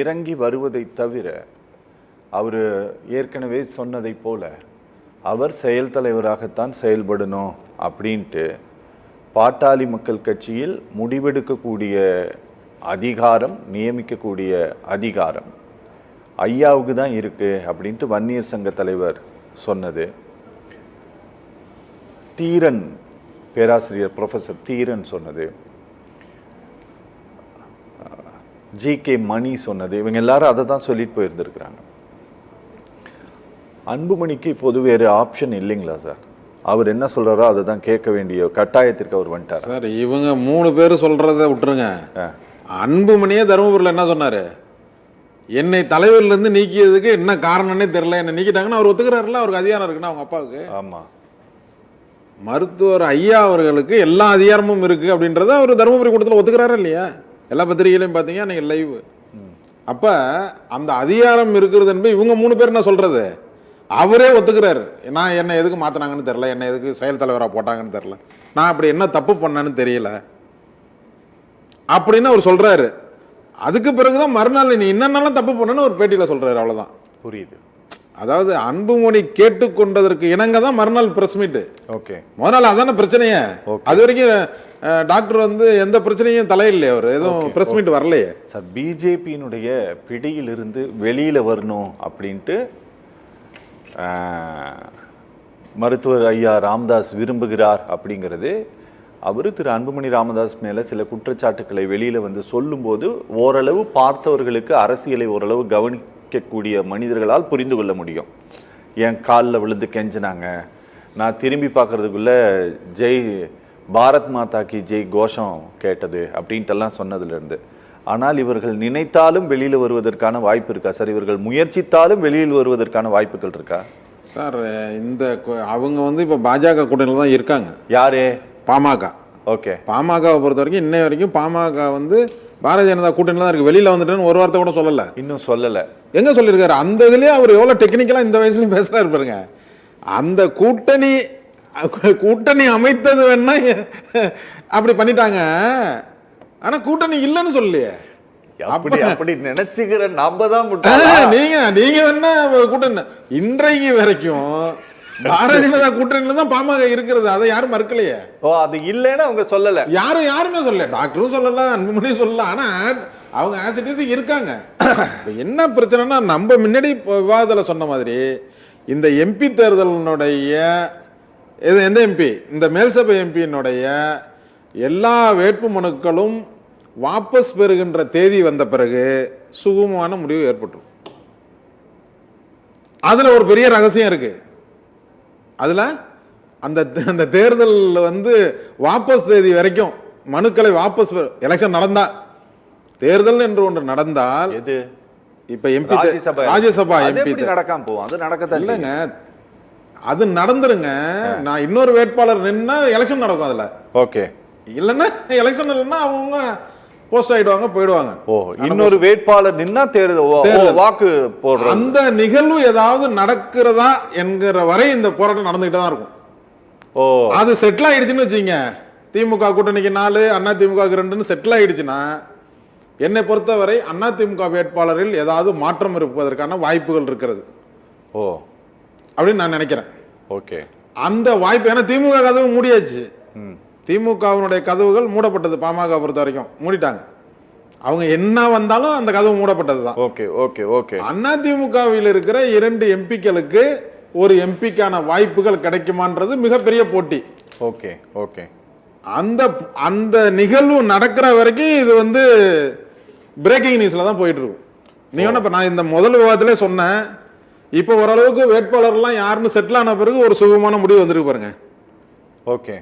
இறங்கி வருவதை தவிர அவர் ஏற்கனவே சொன்னதை போல அவர் செயல் தலைவராகத்தான் செயல்படணும் அப்படின்ட்டு பாட்டாளி மக்கள் கட்சியில் முடிவெடுக்கக்கூடிய அதிகாரம், நியமிக்கக்கூடிய அதிகாரம் ஐயாவுக்கு தான் இருக்கு அப்படின்ட்டு வன்னியர் சங்க தலைவர் சொன்னது. தீரன் பேராசிரியர் ப்ரொஃபஸர் தீரன் சொன்னது, ஜி.கே. மணி சொன்னது, இவங்க எல்லாரும் அதை தான் சொல்லிட்டு போயிருந்திருக்கிறாங்க. அன்புமணிக்கு இப்போது வேறு ஆப்ஷன் இல்லைங்களா சார்? அவர் என்ன சொல்றாரோ அதை தான் கேட்க வேண்டிய கட்டாயத்திற்கு அவர் வந்துட்டார் சார். இவங்க 3 பேர் சொல்றத விட்டுருங்க. அன்புமணியே தருமபுரியில் என்ன சொன்னாரு? என்னை தலைவர்லேருந்து நீக்கியதுக்கு என்ன காரணம்னே தெரியல, என்ன நீக்கிட்டாங்கன்னு அவர் ஒத்துக்கிறாருல. அவருக்கு அதிகாரம் இருக்குன்னா அவங்க அப்பாவுக்கு. ஆமா, மருத்துவர் ஐயா அவர்களுக்கு எல்லா அதிகாரமும் இருக்கு அப்படின்றத அவர் தருமபுரி கூட்டத்தில் ஒத்துக்கிறாரா இல்லையா? எல்லா பத்திரிகைகளையும் பார்த்தீங்க அன்னைக்கு லைவ். அப்ப அந்த அதிகாரம் இருக்கிறது என்பது இவங்க 3 பேர் என்ன சொல்றது? அவரே ஒத்துக்கிறாரு. நான் என்ன எதுக்கு மாத்தினாங்கன்னு தெரியல, என்ன எதுக்கு செயல் தலைவராக போட்டாங்கன்னு தெரியல, நான் அப்படி என்ன தப்பு பண்ணேன்னு தெரியல அப்படின்னு அவர் சொல்றாரு. அதுக்கு பிறகுதான் மறுநாள் நீ என்னென்னலாம் தப்பு பண்ணன்னு ஒரு பேட்டியில சொல்றாரு. அவ்வளவுதான். புரியுது. அதாவது அன்புமணி கேட்டுக்கொண்டதற்கு இணங்க தான் மறுநாள் பிரஸ் மீட். ஓகே, முதல்ல அதான பிரச்சனையே. அது வரைக்கும் டாக்டர் வந்து எந்த பிரச்சனையும் தலையில்லையே, அவர் எதுவும் பிரஸ் மீட் வரலையே சார். பிஜேபியினுடைய பிடியிலிருந்து வெளியில வரணும் அப்படின்ட்டு மருத்துவர் ஐயா ராமதாஸ் விரும்புகிறார் அப்படிங்கிறது. அவர் திரு அன்புமணி ராமதாஸ் மேல சில குற்றச்சாட்டுக்களை வெளியில வந்து சொல்லும்போது ஓரளவு பார்த்தவர்களுக்கு அரசியலை ஓரளவு கவனிக்கக்கூடிய மனிதர்களால் புரிந்து கொள்ள முடியும். என் காலில் விழுந்து கெஞ்சினாங்க, நான் திரும்பி பார்க்கறதுக்குள்ள ஜெய் பாரத் மாதா கி ஜெய் கோஷம் கேட்டது அப்படின்ட்டெல்லாம் சொன்னதுலேருந்து. ஆனால் இவர்கள் நினைத்தாலும் வெளியில் வருவதற்கான வாய்ப்பு இருக்கா சார்? இவர்கள் முயற்சித்தாலும் வெளியில் வருவதற்கான வாய்ப்புகள் இருக்கா சார்? இந்த அவங்க வந்து இப்போ பாஜக கூட்டணியில் தான் இருக்காங்க. யாரு? பாமக. ஓகே, பாமகவை பொறுத்த வரைக்கும் இன்னை வரைக்கும் பாமக வந்து பாரதிய ஜனதா கூட்டணியில் தான் இருக்கு. வெளியில் வந்துட்டேன்னு ஒரு வார்த்தை கூட சொல்லலை. இன்னும் சொல்லலை. எங்க சொல்லியிருக்காரு? அந்த இதுலேயே அவர் எவ்வளோ டெக்னிக்கலாக இந்த வயசுலையும் பேசுகிறாரு பாருங்க. அந்த கூட்டணி அமைத்தது வேணா அப்படி பண்ணிட்டாங்க, ஆனா கூட்டணி இல்லைன்னு சொல்லலையே. அப்படி நினைச்சுக்கிற நம்ம தான் நீங்க வேணா கூட்டணி இன்றைக்கு வரைக்கும் பாரதிய ஜனதா கூட்டணியில தான் பாமக இருக்கிறது. அதை யாரும் மறுக்கலையே. அது இல்லைன்னு அவங்க சொல்லல. யாருமே சொல்லல. டாக்டரும் சொல்லல, அன்புமணியும் சொல்லல. ஆனா அவங்க ஆஸ் இட் இஸ் இருக்காங்க. என்ன பிரச்சனைனா, நம்ம முன்னாடி விவாதத்தில் சொன்ன மாதிரி இந்த எம்பி தேர்தலினுடைய எந்த எம்பி, இந்த மேல்சபை எம்பியினுடைய எல்லா வேட்பு மனுக்களும் வாபஸ் பெறுகின்ற தேதி வந்த பிறகு சுகமான முடிவு ஏற்பட்டுரும். அதுல ஒரு பெரிய ரகசியம் இருக்கு. அதுல அந்த தேர்தல் வந்து வாபஸ் தேதி வரைக்கும் மனுக்களை வாபஸ் எலெக்ஷன் நடந்தா, தேர்தல் என்று ஒன்று நடந்தால், இப்ப எம்பி ராஜ்யசபா எம்பி நடக்காம போவோம். அது நடக்கத்தான் இல்லைங்க, அது நடந்துருங்க. நான் இன்னொரு வேட்பாளர் நின்னா எலெக்ஷன் நடக்கும். அதுல ஓகே இல்லைன்னா எலெக்ஷன் இல்லைன்னா அவங்க போஸ்ட் ஆயிடுவாங்க, போயிடுவாங்க. இன்னொரு வேட்பாளர் நின்னா தேர்தல் வாக்கு போடுற அந்த நிகழ்வு ஏதாவது நடக்கிறதா என்கிற வரை இந்த போராட்டம் நடந்துகிட்டு தான் இருக்கும். அது செட்டில் ஆயிடுச்சுன்னு வச்சுங்க, திமுக கூட்டணிக்கு 4 அண்ணா திமுக 2 செட்டில் ஆயிடுச்சுன்னா, என்னை பொறுத்தவரை அண்ணா திமுக வேட்பாளரில் ஏதாவது மாற்றம் இருப்பதற்கான வாய்ப்புகள் இருக்கிறது அப்படின்னு நான் நினைக்கிறேன். ஓகே, அந்த வாய்ப்பு, ஏன்னா திமுக கதவு மூடியாச்சு. திமுகவினுடைய கதவுகள் மூடப்பட்டது. பாமக பொறுத்த வரைக்கும் மூடிட்டாங்க. அவங்க என்ன வந்தாலும் அந்த கதவு மூடப்பட்டது தான். Okay okay okay. அண்ணா திமுகவில் இருக்கிற 2 எம்பிக்களுக்கு ஒரு எம்பிக்கான வாய்ப்புகள் கிடைக்குமான்றது மிகப்பெரிய போட்டி. Okay okay. அந்த நிகழ்வு நடக்கிற வரைக்கும் இது வந்து பிரேக்கிங் நியூஸ்ல தான் போயிட்டு இருக்கும். நீ இப்ப நான் இந்த முதல் விவாதத்திலே சொன்னேன், இப்ப ஓரளவுக்கு வேட்பாளர்லாம் யாருன்னு செட்டில் ஆன பிறகு ஒரு சுகமான முடிவு வந்துருக்கு பாருங்க. ஓகே,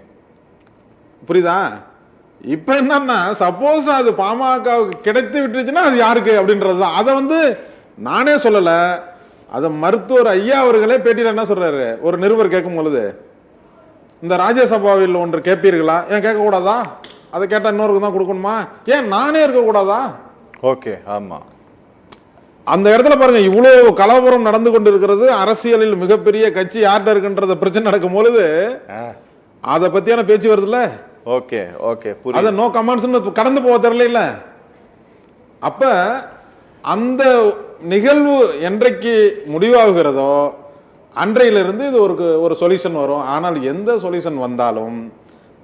புரியுதா? இப்ப என்னன்னா, சப்போஸ் அது பாமகவுக்கு கிடைத்து விட்டுருச்சுன்னா அது யாருக்கு அப்படின்றதுதான். அதை வந்து நானே சொல்லல, அதை மருத்துவர் ஐயா அவர்களே பேட்டியில் என்ன சொல்றாரு, ஒரு நிருபர் கேட்கும் பொழுது, இந்த ராஜ்யசபாவில் ஒன்று கேட்பீர்களா, ஏன் கேட்க கூடாதா, அதை கேட்டா இன்னொருக்கு தான் கொடுக்கணுமா, ஏன் நானே இருக்க கூடாதா? ஓகே, ஆமா. அந்த இடத்துல பாருங்க, இவ்வளவு கலவரம் நடந்து கொண்டு இருக்கிறது. அரசியலில் மிகப்பெரிய கட்சி யார்கிட்ட இருக்குன்றத பிரச்சனை நடக்கும் பொழுது அதை பத்தியான பேச்சு வருதுல்ல. ஓகே ஓகே, அத நோ கமெண்ட்ஸ் கடந்து போக தெரியல. அப்ப அந்த நிகழ்வு என்றைக்கு முடிவாகிறதோ அன்றையிலிருந்து இது ஒரு சொல்யூஷன் வரும். ஆனால் எந்த சொல்யூஷன் வந்தாலும்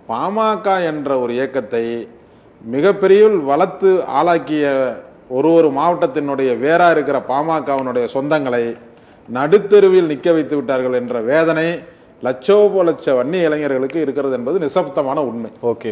பாமக என்ற ஒரு இயக்கத்தை மிகப்பெரிய வளர்த்து ஆளாக்கிய ஒரு மாவட்டத்தினுடைய வேறா இருக்கிற பாமகவினுடைய சொந்தங்களை நடுத்தெருவில் நிற்க வைத்து விட்டார்கள் என்ற வேதனை லட்சோப லட்ச வன்னி இளைஞர்களுக்கு இருக்கிறது என்பது நிசப்தமான உண்மை. ஓகே,